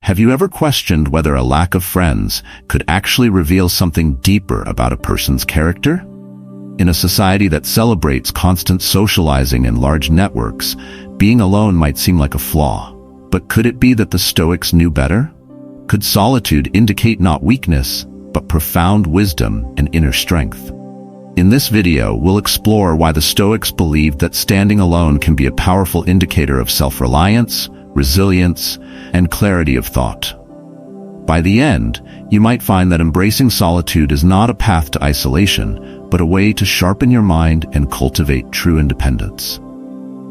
Have you ever questioned whether a lack of friends could actually reveal something deeper about a person's character? In a society that celebrates constant socializing and large networks, being alone might seem like a flaw. But could it be that the Stoics knew better? Could solitude indicate not weakness, but profound wisdom and inner strength? In this video, we'll explore why the Stoics believed that standing alone can be a powerful indicator of self-reliance, resilience, and clarity of thought. By the end, you might find that embracing solitude is not a path to isolation, but a way to sharpen your mind and cultivate true independence.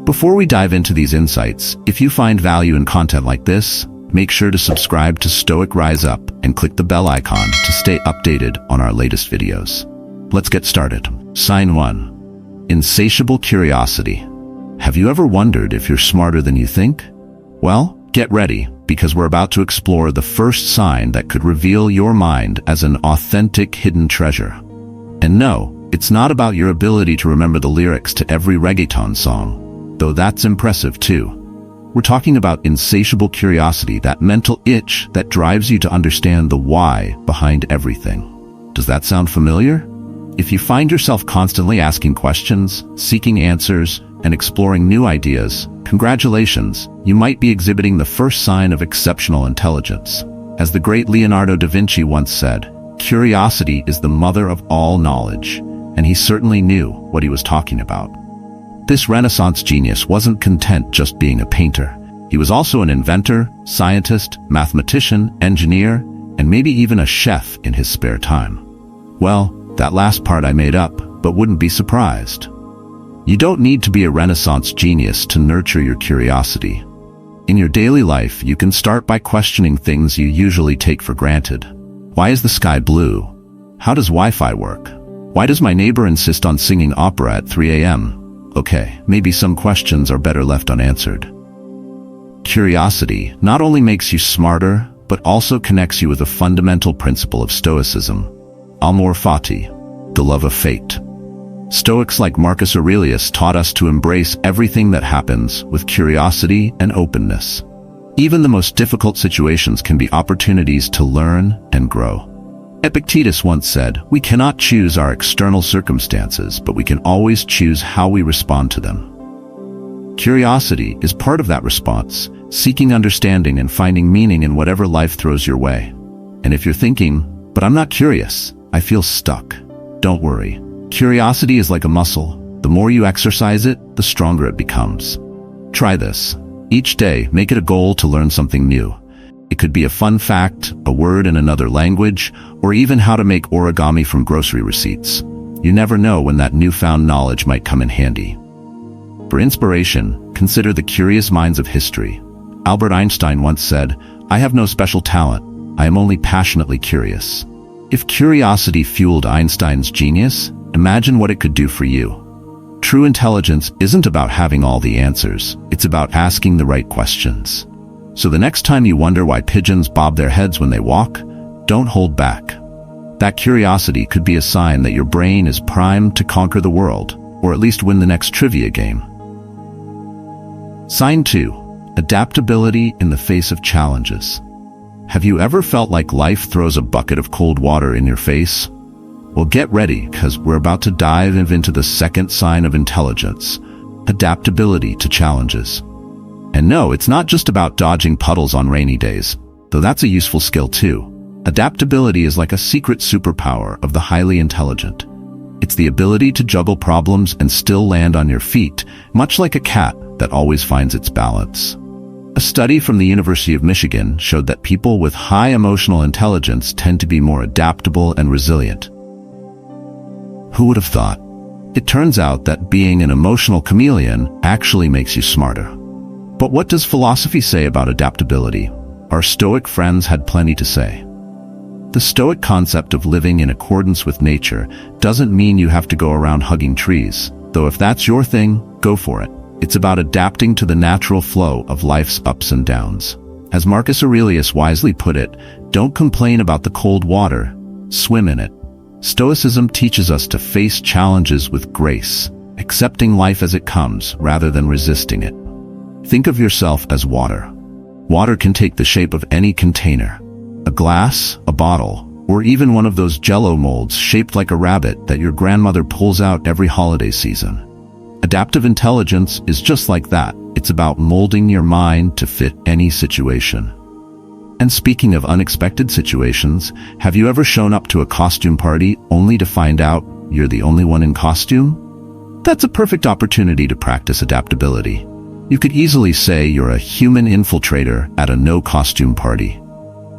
Before we dive into these insights, if you find value in content like this, make sure to subscribe to Stoic Rise Up and click the bell icon to stay updated on our latest videos. Let's get started. Sign 1. Insatiable curiosity. Have you ever wondered if you're smarter than you think? Well, get ready, because we're about to explore the first sign that could reveal your mind as an authentic hidden treasure. And no, it's not about your ability to remember the lyrics to every reggaeton song, though that's impressive too. We're talking about insatiable curiosity, that mental itch that drives you to understand the why behind everything. Does that sound familiar? If you find yourself constantly asking questions, seeking answers, and exploring new ideas, congratulations, you might be exhibiting the first sign of exceptional intelligence. As the great Leonardo da Vinci once said, curiosity is the mother of all knowledge, and he certainly knew what he was talking about. This Renaissance genius wasn't content just being a painter. He was also an inventor, scientist, mathematician, engineer, and maybe even a chef in his spare time. Well, that last part I made up, but wouldn't be surprised. You don't need to be a Renaissance genius to nurture your curiosity. In your daily life, you can start by questioning things you usually take for granted. Why is the sky blue? How does Wi-Fi work? Why does my neighbor insist on singing opera at 3 a.m.? Okay, maybe some questions are better left unanswered. Curiosity not only makes you smarter, but also connects you with a fundamental principle of Stoicism, amor fati, the love of fate. Stoics like Marcus Aurelius taught us to embrace everything that happens with curiosity and openness. Even the most difficult situations can be opportunities to learn and grow. Epictetus once said, "We cannot choose our external circumstances, but we can always choose how we respond to them." Curiosity is part of that response, seeking understanding and finding meaning in whatever life throws your way. And if you're thinking, "But I'm not curious, I feel stuck," don't worry. Curiosity is like a muscle. The more you exercise it, the stronger it becomes. Try this. Each day, make it a goal to learn something new. It could be a fun fact, a word in another language, or even how to make origami from grocery receipts. You never know when that newfound knowledge might come in handy. For inspiration, consider the curious minds of history. Albert Einstein once said, "I have no special talent. I am only passionately curious." If curiosity fueled Einstein's genius, imagine what it could do for you. True intelligence isn't about having all the answers. It's about asking the right questions. So the next time you wonder why pigeons bob their heads when they walk, don't hold back. That curiosity could be a sign that your brain is primed to conquer the world, or at least win the next trivia game. Sign 2. Adaptability in the face of challenges. Have you ever felt like life throws a bucket of cold water in your face? Well, get ready, because we're about to dive into the second sign of intelligence, adaptability to challenges. And no, it's not just about dodging puddles on rainy days, though that's a useful skill too. Adaptability is like a secret superpower of the highly intelligent. It's the ability to juggle problems and still land on your feet, much like a cat that always finds its balance. A study from the University of Michigan showed that people with high emotional intelligence tend to be more adaptable and resilient. Who would have thought? It turns out that being an emotional chameleon actually makes you smarter. But what does philosophy say about adaptability? Our Stoic friends had plenty to say. The Stoic concept of living in accordance with nature doesn't mean you have to go around hugging trees, though if that's your thing, go for it. It's about adapting to the natural flow of life's ups and downs. As Marcus Aurelius wisely put it, don't complain about the cold water, swim in it. Stoicism teaches us to face challenges with grace, accepting life as it comes rather than resisting it. Think of yourself as water. Water can take the shape of any container. A glass, a bottle, or even one of those Jell-O molds shaped like a rabbit that your grandmother pulls out every holiday season. Adaptive intelligence is just like that. It's about molding your mind to fit any situation. And speaking of unexpected situations, have you ever shown up to a costume party only to find out you're the only one in costume? That's a perfect opportunity to practice adaptability. You could easily say you're a human infiltrator at a no-costume party.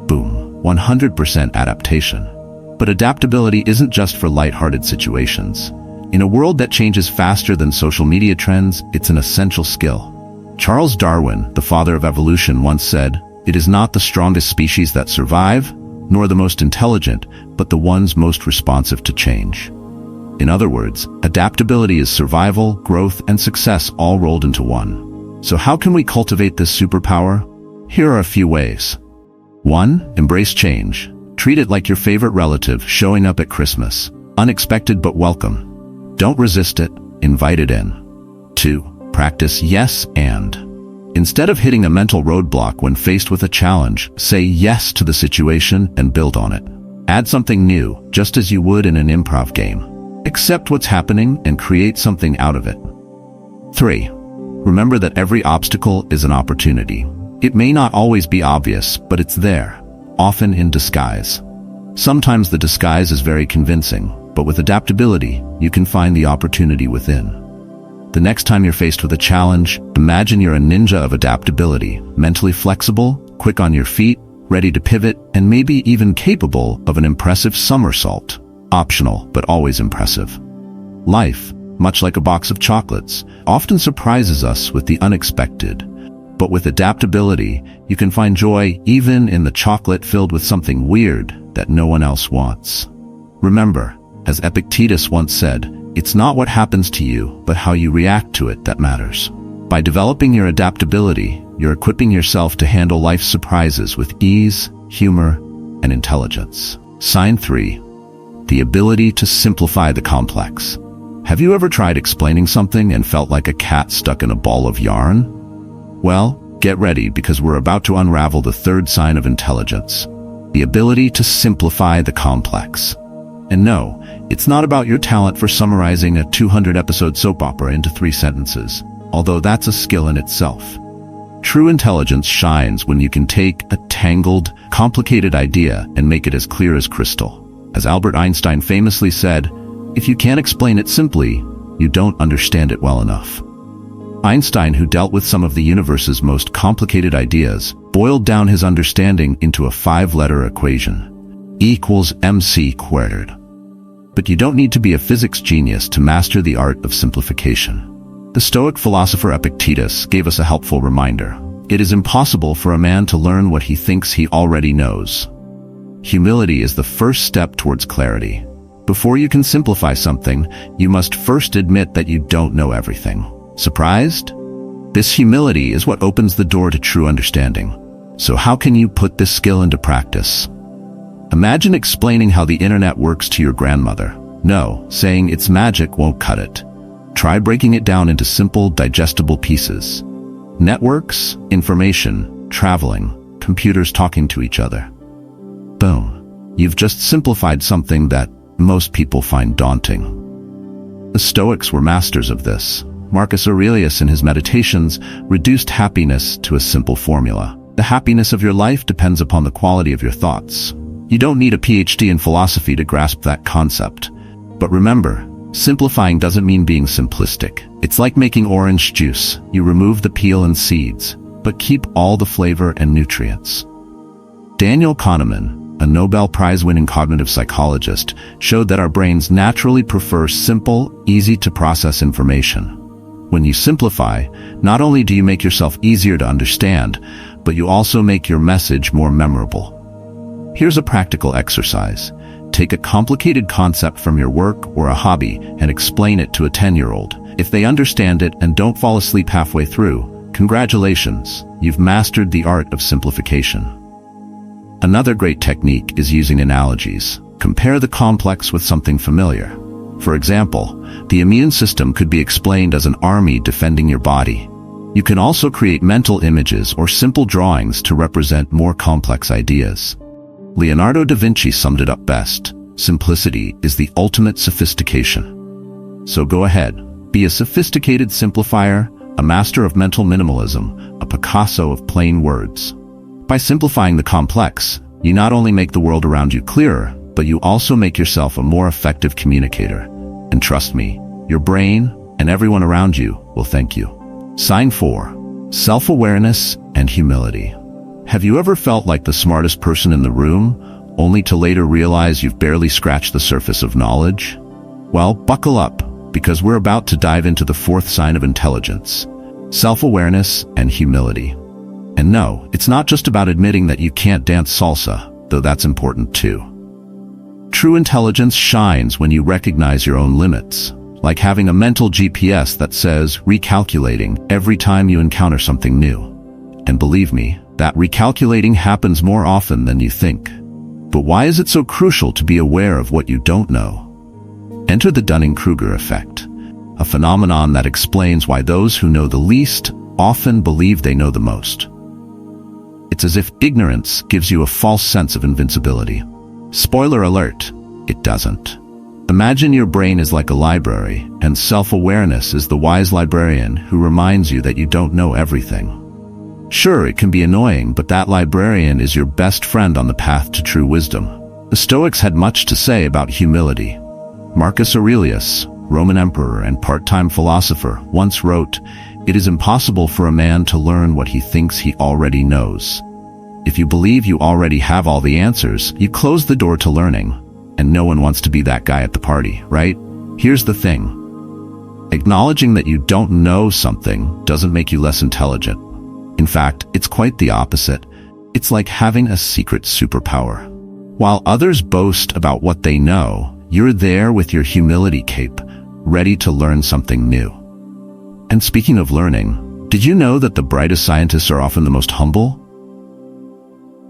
Boom, 100% adaptation. But adaptability isn't just for lighthearted situations. In a world that changes faster than social media trends, it's an essential skill. Charles Darwin, the father of evolution, once said, "It is not the strongest species that survive, nor the most intelligent, but the ones most responsive to change." In other words, adaptability is survival, growth, and success all rolled into one. So how can we cultivate this superpower? Here are a few ways. 1. Embrace change. Treat it like your favorite relative showing up at Christmas. Unexpected but welcome. Don't resist it, invite it in. 2. Practice yes and. Instead of hitting a mental roadblock when faced with a challenge, say yes to the situation and build on it. Add something new, just as you would in an improv game. Accept what's happening and create something out of it. 3. Remember that every obstacle is an opportunity. It may not always be obvious, but it's there, often in disguise. Sometimes the disguise is very convincing, but with adaptability, you can find the opportunity within. The next time you're faced with a challenge, imagine you're a ninja of adaptability, mentally flexible, quick on your feet, ready to pivot, and maybe even capable of an impressive somersault. Optional, but always impressive. Life, much like a box of chocolates, often surprises us with the unexpected. But with adaptability, you can find joy even in the chocolate filled with something weird that no one else wants. Remember, as Epictetus once said, it's not what happens to you, but how you react to it that matters. By developing your adaptability, you're equipping yourself to handle life's surprises with ease, humor, and intelligence. Sign 3. The ability to simplify the complex. Have you ever tried explaining something and felt like a cat stuck in a ball of yarn? Well, get ready because we're about to unravel the third sign of intelligence, the ability to simplify the complex. And no, it's not about your talent for summarizing a 200-episode soap opera into 3 sentences, although that's a skill in itself. True intelligence shines when you can take a tangled, complicated idea and make it as clear as crystal. As Albert Einstein famously said, if you can't explain it simply, you don't understand it well enough. Einstein, who dealt with some of the universe's most complicated ideas, boiled down his understanding into a 5-letter equation: E equals mc squared. But you don't need to be a physics genius to master the art of simplification. The Stoic philosopher Epictetus gave us a helpful reminder. It is impossible for a man to learn what he thinks he already knows. Humility is the first step towards clarity. Before you can simplify something, you must first admit that you don't know everything. Surprised? This humility is what opens the door to true understanding. So how can you put this skill into practice? Imagine explaining how the internet works to your grandmother. No, saying it's magic won't cut it. Try breaking it down into simple, digestible pieces. Networks, information, traveling, computers talking to each other. Boom. You've just simplified something that most people find daunting. The Stoics were masters of this. Marcus Aurelius in his Meditations reduced happiness to a simple formula. The happiness of your life depends upon the quality of your thoughts. You don't need a PhD in philosophy to grasp that concept. But remember, simplifying doesn't mean being simplistic. It's like making orange juice. You remove the peel and seeds, but keep all the flavor and nutrients. Daniel Kahneman, a Nobel Prize-winning cognitive psychologist, showed that our brains naturally prefer simple, easy-to-process information. When you simplify, not only do you make yourself easier to understand, but you also make your message more memorable. Here's a practical exercise. Take a complicated concept from your work or a hobby and explain it to a 10-year-old. If they understand it and don't fall asleep halfway through, congratulations, you've mastered the art of simplification. Another great technique is using analogies. Compare the complex with something familiar. For example, the immune system could be explained as an army defending your body. You can also create mental images or simple drawings to represent more complex ideas. Leonardo da Vinci summed it up best: simplicity is the ultimate sophistication. So go ahead, be a sophisticated simplifier, a master of mental minimalism, a Picasso of plain words. By simplifying the complex, you not only make the world around you clearer, but you also make yourself a more effective communicator. And trust me, your brain and everyone around you will thank you. Sign 4. Self-awareness and humility. Have you ever felt like the smartest person in the room, only to later realize you've barely scratched the surface of knowledge? Well, buckle up, because we're about to dive into the 4th sign of intelligence: self-awareness and humility. And no, it's not just about admitting that you can't dance salsa, though that's important too. True intelligence shines when you recognize your own limits, like having a mental GPS that says recalculating every time you encounter something new. And believe me, that recalculating happens more often than you think. But why is it so crucial to be aware of what you don't know? Enter the Dunning-Kruger effect, a phenomenon that explains why those who know the least often believe they know the most. It's as if ignorance gives you a false sense of invincibility. Spoiler alert, it doesn't. Imagine your brain is like a library, and self-awareness is the wise librarian who reminds you that you don't know everything. Sure, it can be annoying, but that librarian is your best friend on the path to true wisdom. The Stoics had much to say about humility. Marcus Aurelius, Roman emperor and part-time philosopher, once wrote, "It is impossible for a man to learn what he thinks he already knows." If you believe you already have all the answers, you close the door to learning. And no one wants to be that guy at the party, right? Here's the thing. Acknowledging that you don't know something doesn't make you less intelligent. In fact, it's quite the opposite. It's like having a secret superpower. While others boast about what they know, you're there with your humility cape, ready to learn something new. And speaking of learning, did you know that the brightest scientists are often the most humble?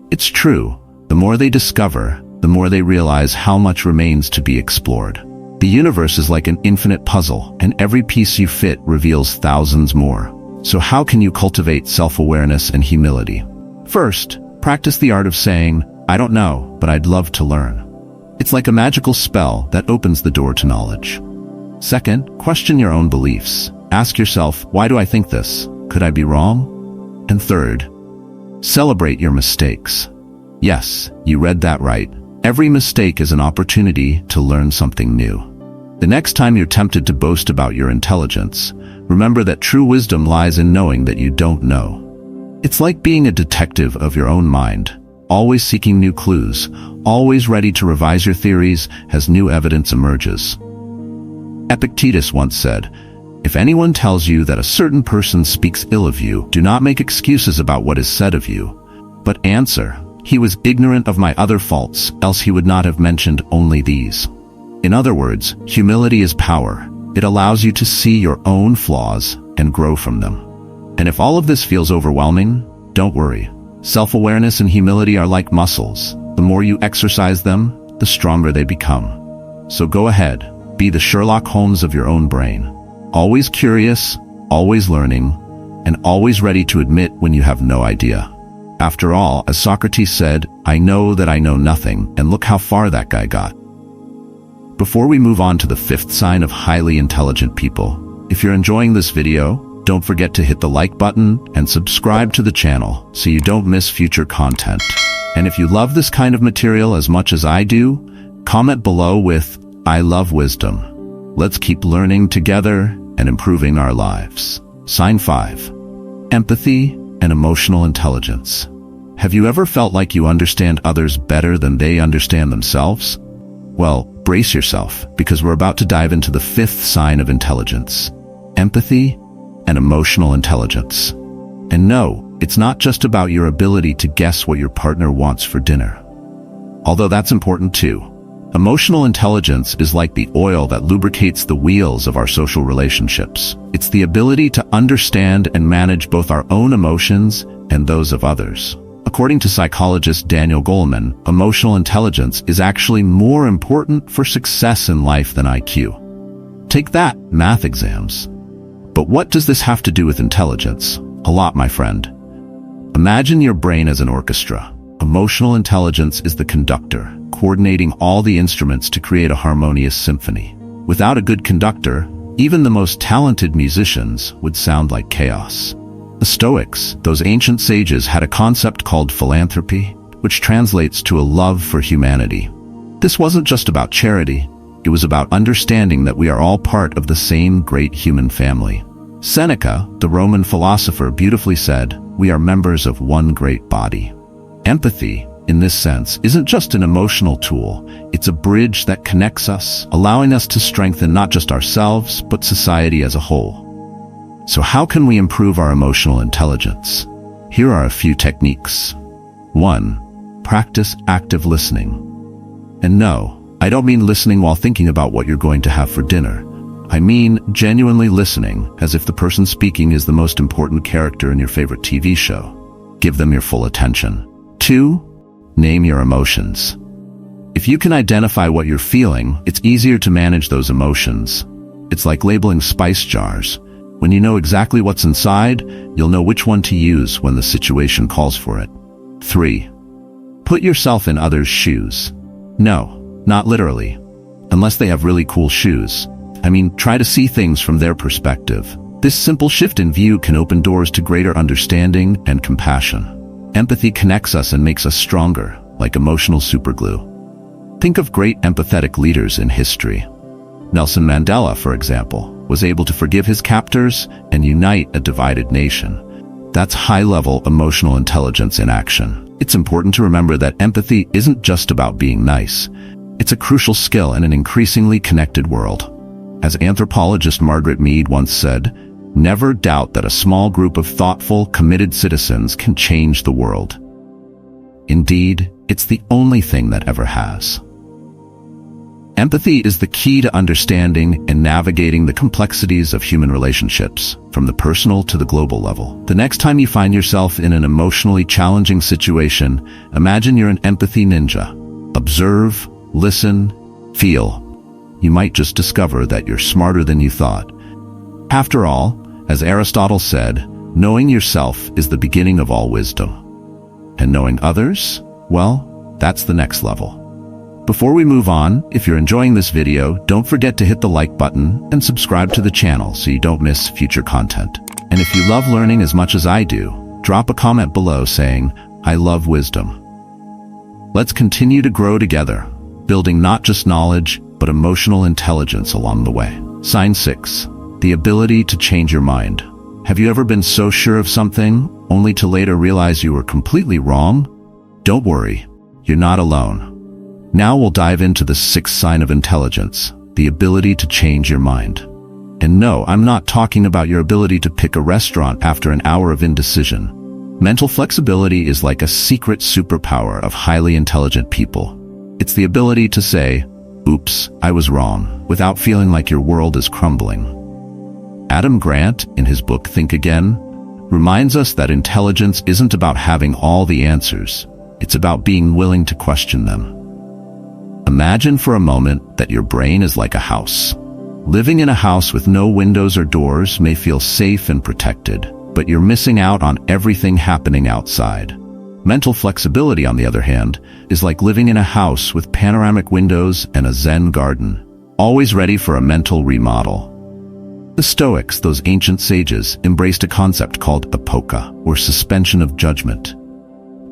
It's true. The more they discover, the more they realize how much remains to be explored. The universe is like an infinite puzzle, and every piece you fit reveals thousands more. So how can you cultivate self-awareness and humility? First, practice the art of saying, "I don't know, but I'd love to learn." It's like a magical spell that opens the door to knowledge. Second, question your own beliefs. Ask yourself, why do I think this? Could I be wrong? And third, celebrate your mistakes. Yes, you read that right. Every mistake is an opportunity to learn something new. The next time you're tempted to boast about your intelligence, remember that true wisdom lies in knowing that you don't know. It's like being a detective of your own mind, always seeking new clues, always ready to revise your theories as new evidence emerges. Epictetus once said, "If anyone tells you that a certain person speaks ill of you, do not make excuses about what is said of you, but answer, 'He was ignorant of my other faults, else he would not have mentioned only these.'" In other words, humility is power. It allows you to see your own flaws and grow from them. And if all of this feels overwhelming, don't worry. Self-awareness and humility are like muscles. The more you exercise them, the stronger they become. So go ahead, be the Sherlock Holmes of your own brain. Always curious, always learning, and always ready to admit when you have no idea. After all, as Socrates said, "I know that I know nothing," and look how far that guy got. Before we move on to the 5th sign of highly intelligent people, if you're enjoying this video, don't forget to hit the like button and subscribe to the channel so you don't miss future content. And if you love this kind of material as much as I do, comment below with, "I love wisdom." Let's keep learning together and improving our lives. Sign 5. Empathy and emotional intelligence. Have you ever felt like you understand others better than they understand themselves? Well, brace yourself, because we're about to dive into the 5th sign of intelligence: empathy and emotional intelligence. And no, it's not just about your ability to guess what your partner wants for dinner. Although that's important too. Emotional intelligence is like the oil that lubricates the wheels of our social relationships. It's the ability to understand and manage both our own emotions and those of others. According to psychologist Daniel Goleman, emotional intelligence is actually more important for success in life than IQ. Take that, math exams. But what does this have to do with intelligence? A lot, my friend. Imagine your brain as an orchestra. Emotional intelligence is the conductor, coordinating all the instruments to create a harmonious symphony. Without a good conductor, even the most talented musicians would sound like chaos. The Stoics, those ancient sages, had a concept called philanthropy, which translates to a love for humanity. This wasn't just about charity, it was about understanding that we are all part of the same great human family. Seneca, the Roman philosopher, beautifully said, "We are members of one great body." Empathy, in this sense, isn't just an emotional tool, it's a bridge that connects us, allowing us to strengthen not just ourselves, but society as a whole. So how can we improve our emotional intelligence? Here are a few techniques. 1. Practice active listening. And no, I don't mean listening while thinking about what you're going to have for dinner. I mean genuinely listening, as if the person speaking is the most important character in your favorite TV show. Give them your full attention. 2. Name your emotions. If you can identify what you're feeling, it's easier to manage those emotions. It's like labeling spice jars. When you know exactly what's inside, you'll know which one to use when the situation calls for it. 3. Put yourself in others' shoes. No, not literally. Unless they have really cool shoes. I mean, try to see things from their perspective. This simple shift in view can open doors to greater understanding and compassion. Empathy connects us and makes us stronger, like emotional superglue. Think of great empathetic leaders in history. Nelson Mandela, for example, was able to forgive his captors and unite a divided nation. That's high-level emotional intelligence in action. It's important to remember that empathy isn't just about being nice. It's a crucial skill in an increasingly connected world. As anthropologist Margaret Mead once said, "Never doubt that a small group of thoughtful, committed citizens can change the world." Indeed, it's the only thing that ever has. Empathy is the key to understanding and navigating the complexities of human relationships, from the personal to the global level. The next time you find yourself in an emotionally challenging situation, imagine you're an empathy ninja. Observe, listen, feel. You might just discover that you're smarter than you thought. After all, as Aristotle said, knowing yourself is the beginning of all wisdom. And knowing others? Well, that's the next level. Before we move on, if you're enjoying this video, don't forget to hit the like button and subscribe to the channel so you don't miss future content. And if you love learning as much as I do, drop a comment below saying, "I love wisdom." Let's continue to grow together, building not just knowledge, but emotional intelligence along the way. Sign 6. The ability to change your mind. Have you ever been so sure of something, only to later realize you were completely wrong? Don't worry, you're not alone. Now we'll dive into the 6th sign of intelligence, the ability to change your mind. And no, I'm not talking about your ability to pick a restaurant after an hour of indecision. Mental flexibility is like a secret superpower of highly intelligent people. It's the ability to say, "Oops, I was wrong," without feeling like your world is crumbling. Adam Grant, in his book Think Again, reminds us that intelligence isn't about having all the answers. It's about being willing to question them. Imagine for a moment that your brain is like a house. Living in a house with no windows or doors may feel safe and protected, but you're missing out on everything happening outside. Mental flexibility, on the other hand, is like living in a house with panoramic windows and a Zen garden, always ready for a mental remodel. The Stoics, those ancient sages, embraced a concept called apoka, or suspension of judgment.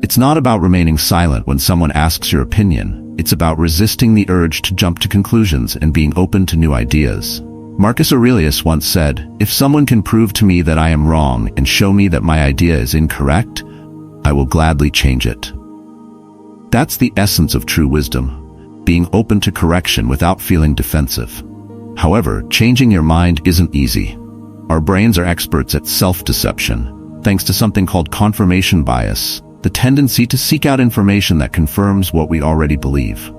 It's not about remaining silent when someone asks your opinion. It's about resisting the urge to jump to conclusions and being open to new ideas. Marcus Aurelius once said, "If someone can prove to me that I am wrong and show me that my idea is incorrect, I will gladly change it." That's the essence of true wisdom, being open to correction without feeling defensive. However, changing your mind isn't easy. Our brains are experts at self-deception, thanks to something called confirmation bias, the tendency to seek out information that confirms what we already believe.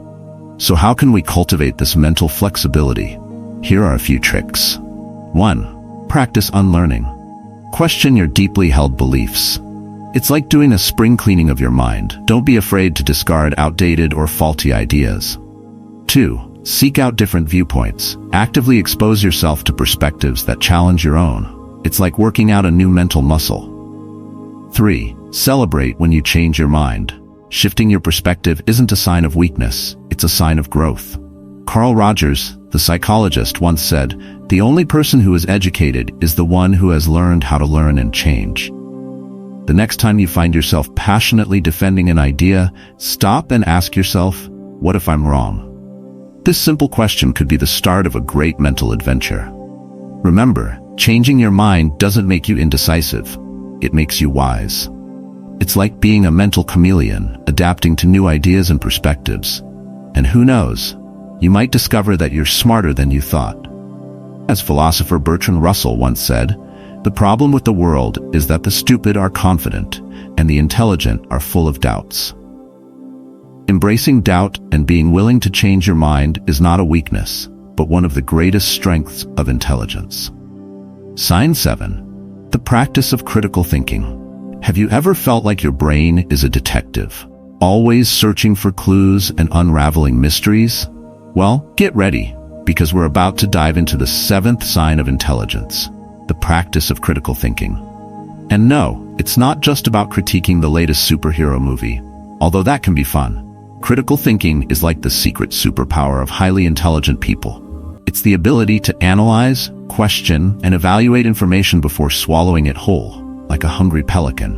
So how can we cultivate this mental flexibility? Here are a few tricks. 1. Practice unlearning. Question your deeply held beliefs. It's like doing a spring cleaning of your mind. Don't be afraid to discard outdated or faulty ideas. 2. Seek out different viewpoints. Actively expose yourself to perspectives that challenge your own. It's like working out a new mental muscle. 3. Celebrate when you change your mind. Shifting your perspective isn't a sign of weakness, it's a sign of growth. Carl Rogers, the psychologist, once said, "The only person who is educated is the one who has learned how to learn and change." The next time you find yourself passionately defending an idea, stop and ask yourself, what if I'm wrong? This simple question could be the start of a great mental adventure. Remember, changing your mind doesn't make you indecisive. It makes you wise. It's like being a mental chameleon, adapting to new ideas and perspectives. And who knows, you might discover that you're smarter than you thought. As philosopher Bertrand Russell once said, "The problem with the world is that the stupid are confident, and the intelligent are full of doubts." Embracing doubt and being willing to change your mind is not a weakness, but one of the greatest strengths of intelligence. Sign 7. The practice of critical thinking. Have you ever felt like your brain is a detective, always searching for clues and unraveling mysteries? Well, get ready, because we're about to dive into the 7th sign of intelligence, the practice of critical thinking. And no, it's not just about critiquing the latest superhero movie, although that can be fun. Critical thinking is like the secret superpower of highly intelligent people. It's the ability to analyze, question, and evaluate information before swallowing it whole, like a hungry pelican.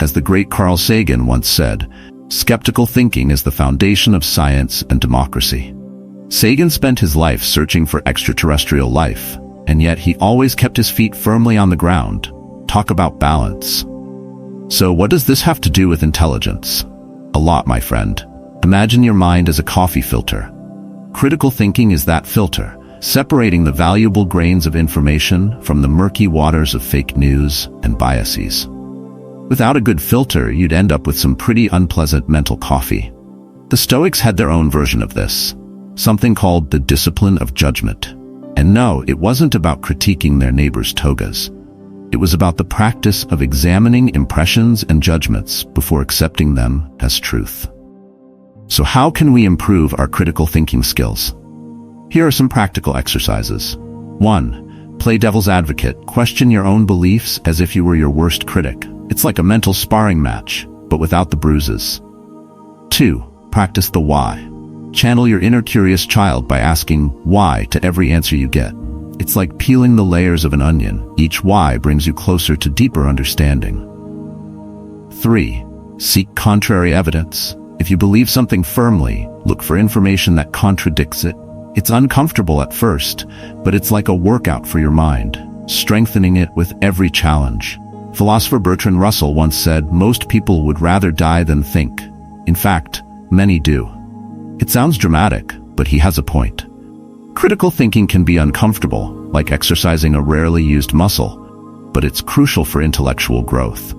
As the great Carl Sagan once said, "Skeptical thinking is the foundation of science and democracy." Sagan spent his life searching for extraterrestrial life, and yet he always kept his feet firmly on the ground. Talk about balance. So what does this have to do with intelligence? A lot, my friend. Imagine your mind as a coffee filter. Critical thinking is that filter, separating the valuable grains of information from the murky waters of fake news and biases. Without a good filter, you'd end up with some pretty unpleasant mental coffee. The Stoics had their own version of this, something called the discipline of judgment. And no, it wasn't about critiquing their neighbors' togas. It was about the practice of examining impressions and judgments before accepting them as truth. So how can we improve our critical thinking skills? Here are some practical exercises. 1. Play devil's advocate. Question your own beliefs as if you were your worst critic. It's like a mental sparring match, but without the bruises. 2. Practice the why. Channel your inner curious child by asking why to every answer you get. It's like peeling the layers of an onion. Each why brings you closer to deeper understanding. 3. Seek contrary evidence. If you believe something firmly, look for information that contradicts it. It's uncomfortable at first, but it's like a workout for your mind, strengthening it with every challenge. Philosopher Bertrand Russell once said, "Most people would rather die than think. In fact, many do." It sounds dramatic, but he has a point. Critical thinking can be uncomfortable, like exercising a rarely used muscle, but it's crucial for intellectual growth.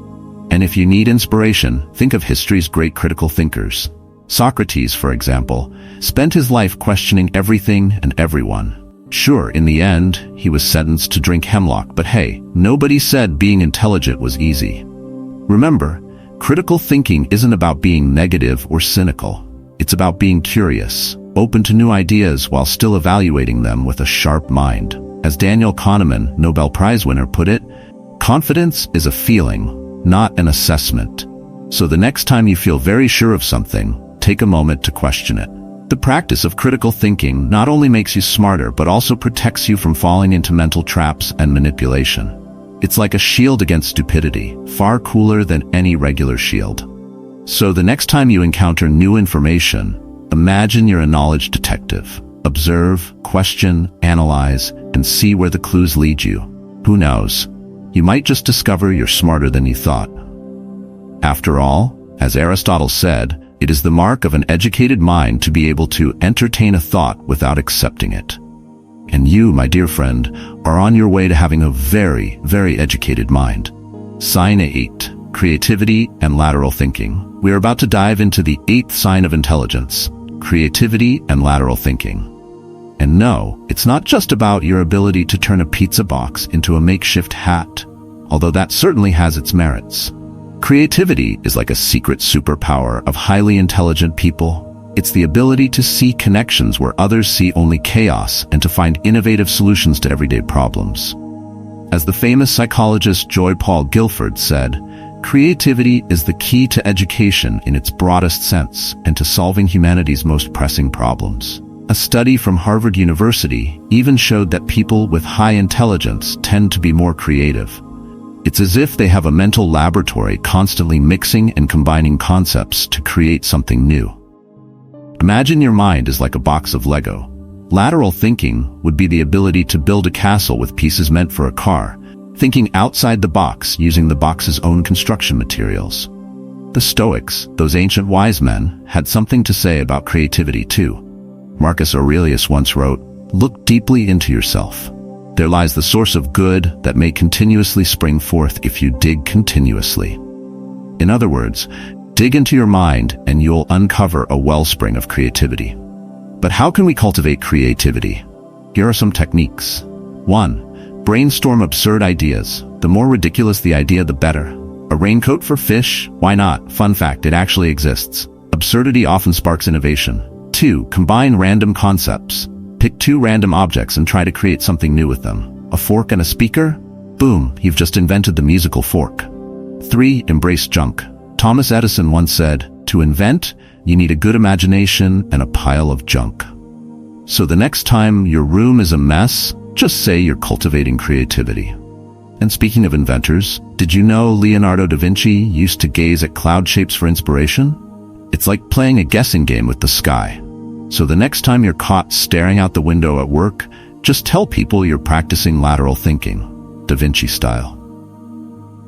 And if you need inspiration, think of history's great critical thinkers. Socrates, for example, spent his life questioning everything and everyone. Sure, in the end, he was sentenced to drink hemlock, but hey, nobody said being intelligent was easy. Remember, critical thinking isn't about being negative or cynical. It's about being curious, open to new ideas while still evaluating them with a sharp mind. As Daniel Kahneman, Nobel Prize winner, put it, "Confidence is a feeling, not an assessment." So the next time you feel very sure of something, take a moment to question it. The practice of critical thinking not only makes you smarter, but also protects you from falling into mental traps and manipulation. It's like a shield against stupidity, far cooler than any regular shield. So the next time you encounter new information, imagine you're a knowledge detective. Observe, question, analyze, and see where the clues lead you. Who knows? You might just discover you're smarter than you thought. After all, as Aristotle said, it is the mark of an educated mind to be able to entertain a thought without accepting it. And you, my dear friend, are on your way to having a very, very educated mind. Sign 8. Creativity and lateral thinking. We are about to dive into the 8th sign of intelligence, creativity and lateral thinking. And no, it's not just about your ability to turn a pizza box into a makeshift hat, although that certainly has its merits. Creativity is like a secret superpower of highly intelligent people. It's the ability to see connections where others see only chaos and to find innovative solutions to everyday problems. As the famous psychologist Joy Paul Guilford said, creativity is the key to education in its broadest sense and to solving humanity's most pressing problems. A study from Harvard University even showed that people with high intelligence tend to be more creative. It's as if they have a mental laboratory constantly mixing and combining concepts to create something new. Imagine your mind is like a box of Lego. Lateral thinking would be the ability to build a castle with pieces meant for a car, thinking outside the box using the box's own construction materials. The Stoics, those ancient wise men, had something to say about creativity too. Marcus Aurelius once wrote, "Look deeply into yourself. There lies the source of good that may continuously spring forth if you dig continuously." In other words, dig into your mind and you'll uncover a wellspring of creativity. But how can we cultivate creativity? Here are some techniques. 1. Brainstorm absurd ideas. The more ridiculous the idea, the better. A raincoat for fish? Why not? Fun fact, it actually exists. Absurdity often sparks innovation. 2. Combine random concepts. Pick 2 random objects and try to create something new with them. A fork and a speaker? Boom, you've just invented the musical fork. 3. Embrace junk. Thomas Edison once said, "To invent, you need a good imagination and a pile of junk." So the next time your room is a mess, just say you're cultivating creativity. And speaking of inventors, did you know Leonardo da Vinci used to gaze at cloud shapes for inspiration? It's like playing a guessing game with the sky. So the next time you're caught staring out the window at work, just tell people you're practicing lateral thinking, Da Vinci style.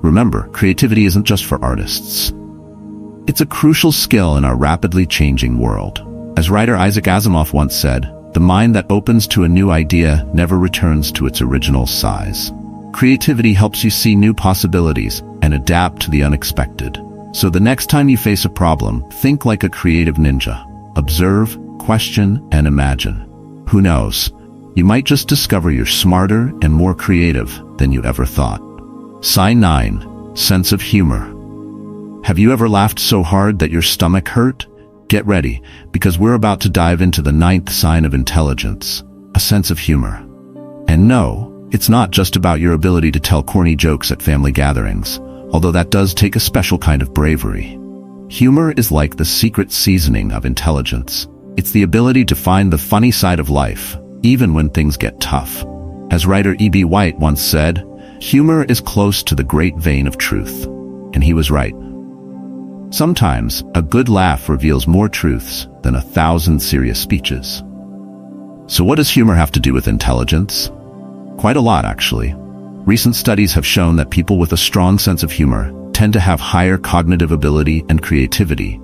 Remember, creativity isn't just for artists. It's a crucial skill in our rapidly changing world. As writer Isaac Asimov once said, "The mind that opens to a new idea never returns to its original size." Creativity helps you see new possibilities and adapt to the unexpected. So the next time you face a problem, think like a creative ninja. Observe, question, and imagine. Who knows? You might just discover you're smarter and more creative than you ever thought. Sign 9. Sense of humor. Have you ever laughed so hard that your stomach hurt? Get ready, because we're about to dive into the 9th sign of intelligence, a sense of humor. And no, it's not just about your ability to tell corny jokes at family gatherings, although that does take a special kind of bravery. Humor is like the secret seasoning of intelligence. It's the ability to find the funny side of life, even when things get tough. As writer E.B. White once said, "Humor is close to the great vein of truth." And he was right. Sometimes, a good laugh reveals more truths than 1,000 serious speeches. So what does humor have to do with intelligence? Quite a lot, actually. Recent studies have shown that people with a strong sense of humor tend to have higher cognitive ability and creativity.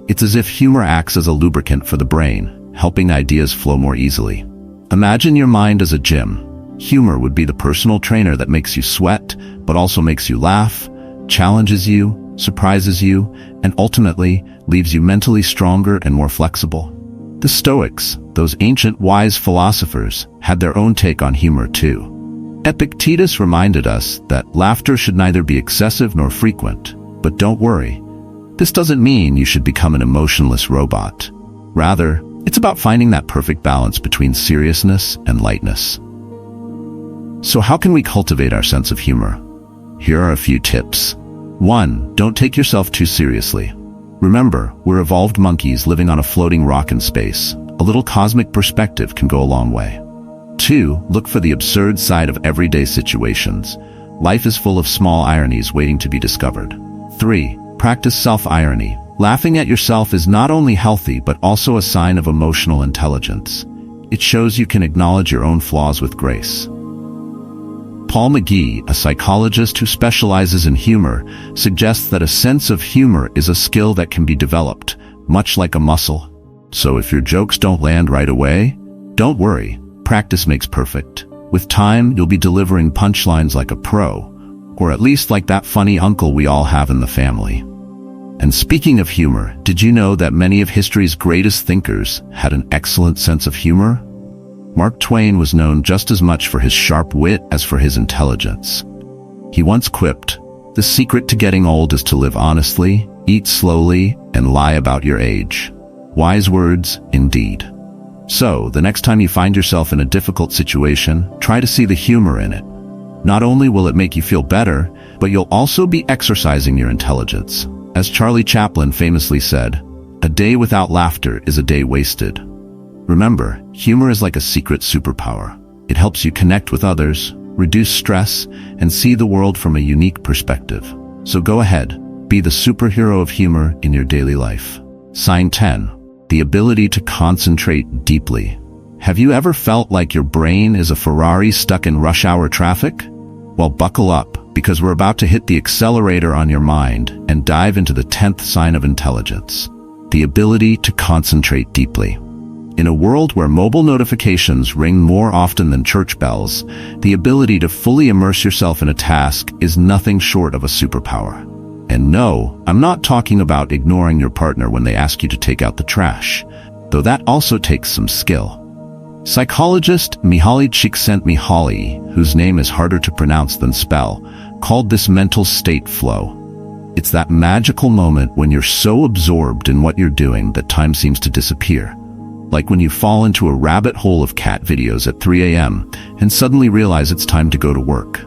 It's as if humor acts as a lubricant for the brain, helping ideas flow more easily. Imagine your mind as a gym. Humor would be the personal trainer that makes you sweat, but also makes you laugh, challenges you, surprises you, and ultimately leaves you mentally stronger and more flexible. The Stoics, those ancient wise philosophers, had their own take on humor too. Epictetus reminded us that laughter should neither be excessive nor frequent. But don't worry, this doesn't mean you should become an emotionless robot. Rather, it's about finding that perfect balance between seriousness and lightness. So how can we cultivate our sense of humor? Here are a few tips. 1. Don't take yourself too seriously. Remember, we're evolved monkeys living on a floating rock in space. A little cosmic perspective can go a long way. 2. Look for the absurd side of everyday situations. Life is full of small ironies waiting to be discovered. 3. Practice self-irony. Laughing at yourself is not only healthy but also a sign of emotional intelligence. It shows you can acknowledge your own flaws with grace. Paul McGee, a psychologist who specializes in humor, suggests that a sense of humor is a skill that can be developed, much like a muscle. So if your jokes don't land right away, don't worry. Practice makes perfect. With time, you'll be delivering punchlines like a pro, or at least like that funny uncle we all have in the family. And speaking of humor, did you know that many of history's greatest thinkers had an excellent sense of humor? Mark Twain was known just as much for his sharp wit as for his intelligence. He once quipped, "The secret to getting old is to live honestly, eat slowly, and lie about your age." Wise words, indeed. So, the next time you find yourself in a difficult situation, try to see the humor in it. Not only will it make you feel better, but you'll also be exercising your intelligence. As Charlie Chaplin famously said, "A day without laughter is a day wasted." Remember, humor is like a secret superpower. It helps you connect with others, reduce stress, and see the world from a unique perspective. So go ahead, be the superhero of humor in your daily life. Sign 10. The ability to concentrate deeply. Have you ever felt like your brain is a Ferrari stuck in rush hour traffic? Well, buckle up, because we're about to hit the accelerator on your mind and dive into the 10th sign of intelligence. The ability to concentrate deeply. In a world where mobile notifications ring more often than church bells, the ability to fully immerse yourself in a task is nothing short of a superpower. And no, I'm not talking about ignoring your partner when they ask you to take out the trash, though that also takes some skill. Psychologist Mihaly Csikszentmihalyi, whose name is harder to pronounce than spell, called this mental state flow. It's that magical moment when you're so absorbed in what you're doing that time seems to disappear. Like when you fall into a rabbit hole of cat videos at 3 a.m. and suddenly realize it's time to go to work.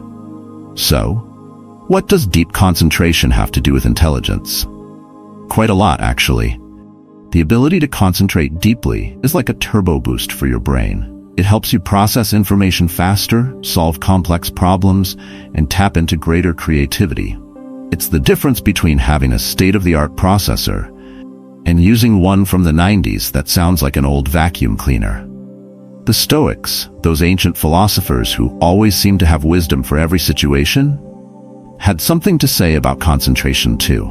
So, what does deep concentration have to do with intelligence? Quite a lot, actually. The ability to concentrate deeply is like a turbo boost for your brain. It helps you process information faster, solve complex problems, and tap into greater creativity. It's the difference between having a state-of-the-art processor and using one from the 90s that sounds like an old vacuum cleaner. The Stoics, those ancient philosophers who always seemed to have wisdom for every situation, had something to say about concentration too.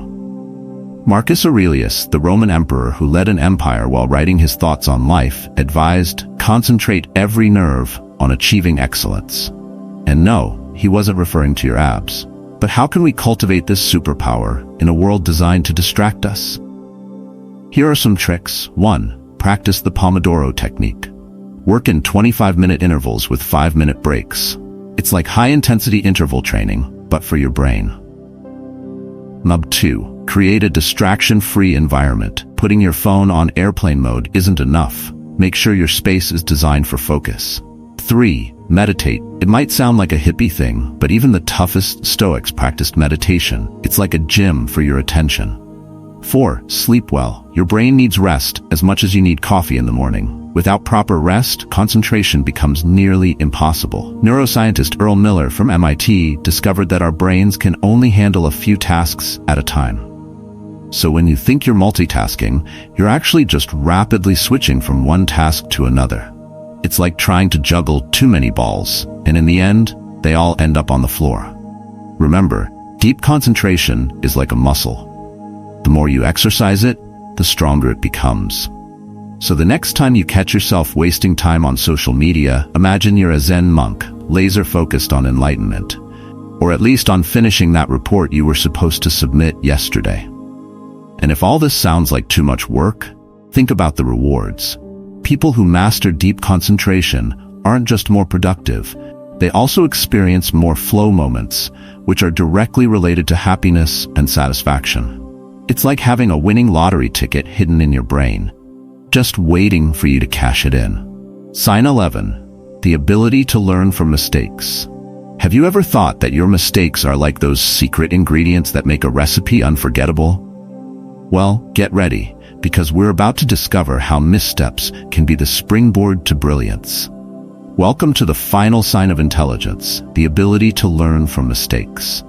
Marcus Aurelius, the Roman emperor who led an empire while writing his thoughts on life, advised, "Concentrate every nerve on achieving excellence." And no, he wasn't referring to your abs. But how can we cultivate this superpower in a world designed to distract us? Here are some tricks. 1. Practice the Pomodoro technique. Work in 25-minute intervals with 5-minute breaks. It's like high-intensity interval training, but for your brain. 2. Create a distraction-free environment. Putting your phone on airplane mode isn't enough. Make sure your space is designed for focus. 3. Meditate. It might sound like a hippie thing, but even the toughest Stoics practiced meditation. It's like a gym for your attention. 4. Sleep well. Your brain needs rest as much as you need coffee in the morning. Without proper rest, concentration becomes nearly impossible. Neuroscientist Earl Miller from MIT discovered that our brains can only handle a few tasks at a time. So when you think you're multitasking, you're actually just rapidly switching from one task to another. It's like trying to juggle too many balls, and in the end, they all end up on the floor. Remember, deep concentration is like a muscle. The more you exercise it, the stronger it becomes. So the next time you catch yourself wasting time on social media, imagine you're a Zen monk, laser-focused on enlightenment. Or at least on finishing that report you were supposed to submit yesterday. And if all this sounds like too much work, think about the rewards. People who master deep concentration aren't just more productive, they also experience more flow moments, which are directly related to happiness and satisfaction. It's like having a winning lottery ticket hidden in your brain, just waiting for you to cash it in. Sign 11. The ability to learn from mistakes. Have you ever thought that your mistakes are like those secret ingredients that make a recipe unforgettable? Well, get ready, because we're about to discover how missteps can be the springboard to brilliance. Welcome to the final sign of intelligence, the ability to learn from mistakes.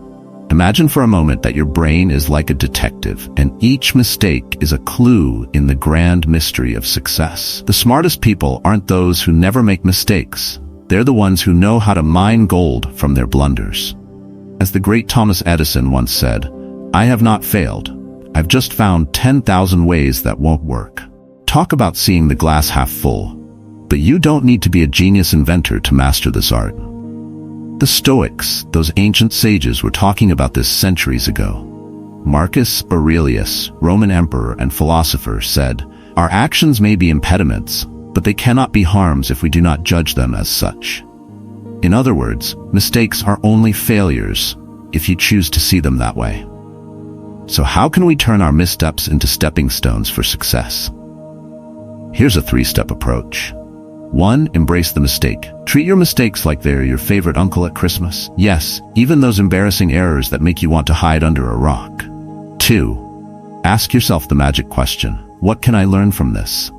Imagine for a moment that your brain is like a detective, and each mistake is a clue in the grand mystery of success. The smartest people aren't those who never make mistakes. They're the ones who know how to mine gold from their blunders. As the great Thomas Edison once said, "I have not failed. I've just found 10,000 ways that won't work." Talk about seeing the glass half full. But you don't need to be a genius inventor to master this art. The Stoics, those ancient sages, were talking about this centuries ago. Marcus Aurelius, Roman emperor and philosopher, said, "Our actions may be impediments, but they cannot be harms if we do not judge them as such." In other words, mistakes are only failures if you choose to see them that way. So how can we turn our missteps into stepping stones for success? Here's a 3-step approach. 1. Embrace the mistake. Treat your mistakes like they're your favorite uncle at Christmas. Yes, even those embarrassing errors that make you want to hide under a rock. 2. Ask yourself the magic question. What can I learn from this?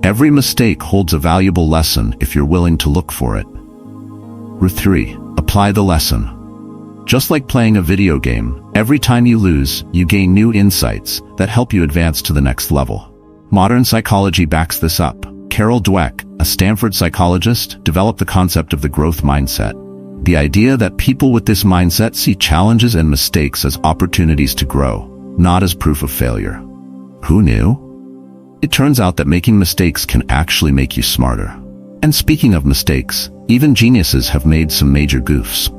Every mistake holds a valuable lesson if you're willing to look for it. 3. Apply the lesson. Just like playing a video game, every time you lose, you gain new insights that help you advance to the next level. Modern psychology backs this up. Carol Dweck, a Stanford psychologist, developed the concept of the growth mindset. The idea that people with this mindset see challenges and mistakes as opportunities to grow, not as proof of failure. Who knew? It turns out that making mistakes can actually make you smarter. And speaking of mistakes, even geniuses have made some major goofs.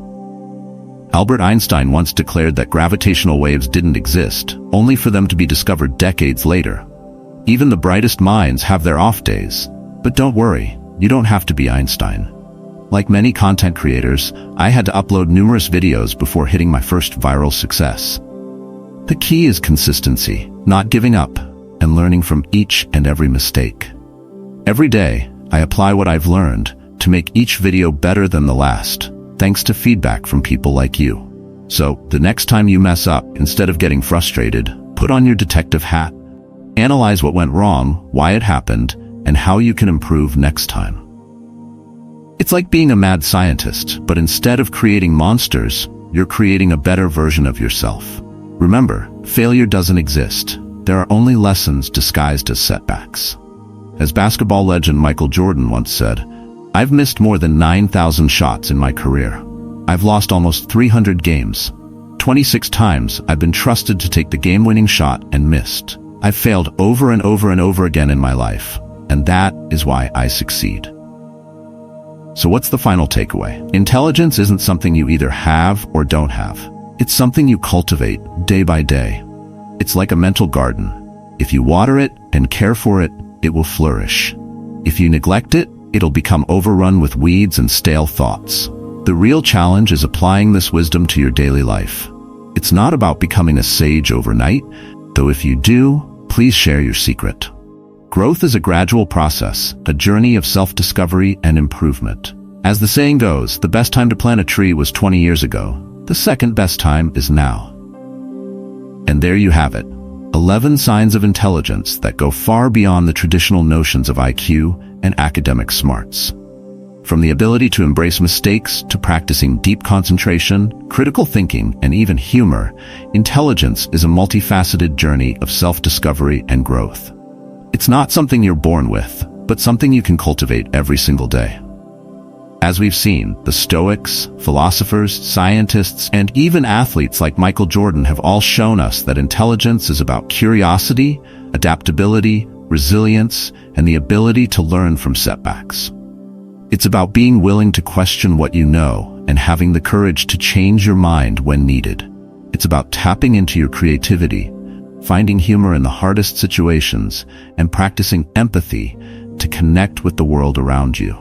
Albert Einstein once declared that gravitational waves didn't exist, only for them to be discovered decades later. Even the brightest minds have their off days. But don't worry, you don't have to be Einstein. Like many content creators, I had to upload numerous videos before hitting my first viral success. The key is consistency, not giving up, and learning from each and every mistake. Every day, I apply what I've learned to make each video better than the last, thanks to feedback from people like you. So, the next time you mess up, instead of getting frustrated, put on your detective hat. Analyze what went wrong, why it happened, and how you can improve next time. It's like being a mad scientist, but instead of creating monsters, you're creating a better version of yourself. Remember, failure doesn't exist. There are only lessons disguised as setbacks. As basketball legend Michael Jordan once said, "I've missed more than 9,000 shots in my career. I've lost almost 300 games. 26 times I've been trusted to take the game-winning shot and missed. I've failed over and over and over again in my life, and that is why I succeed." So what's the final takeaway? Intelligence isn't something you either have or don't have. It's something you cultivate day by day. It's like a mental garden. If you water it and care for it, it will flourish. If you neglect it, it'll become overrun with weeds and stale thoughts. The real challenge is applying this wisdom to your daily life. It's not about becoming a sage overnight, though if you do, please share your secret. Growth is a gradual process, a journey of self-discovery and improvement. As the saying goes, the best time to plant a tree was 20 years ago. The second best time is now. And there you have it. 11 signs of intelligence that go far beyond the traditional notions of IQ and academic smarts. From the ability to embrace mistakes to practicing deep concentration, critical thinking, and even humor, intelligence is a multifaceted journey of self-discovery and growth. It's not something you're born with, but something you can cultivate every single day. As we've seen, the Stoics, philosophers, scientists, and even athletes like Michael Jordan have all shown us that intelligence is about curiosity, adaptability, resilience, and the ability to learn from setbacks. It's about being willing to question what you know and having the courage to change your mind when needed. It's about tapping into your creativity, finding humor in the hardest situations, and practicing empathy to connect with the world around you.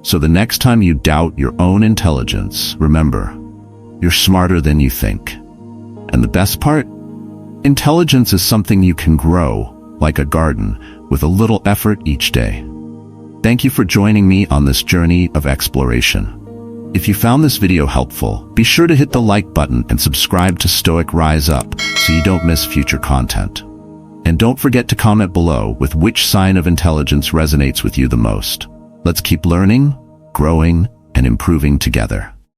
So the next time you doubt your own intelligence, remember, you're smarter than you think. And the best part? Intelligence is something you can grow, like a garden, with a little effort each day. Thank you for joining me on this journey of exploration. If you found this video helpful, be sure to hit the like button and subscribe to Stoic Rise Up so you don't miss future content. And don't forget to comment below with which sign of intelligence resonates with you the most. Let's keep learning, growing, and improving together.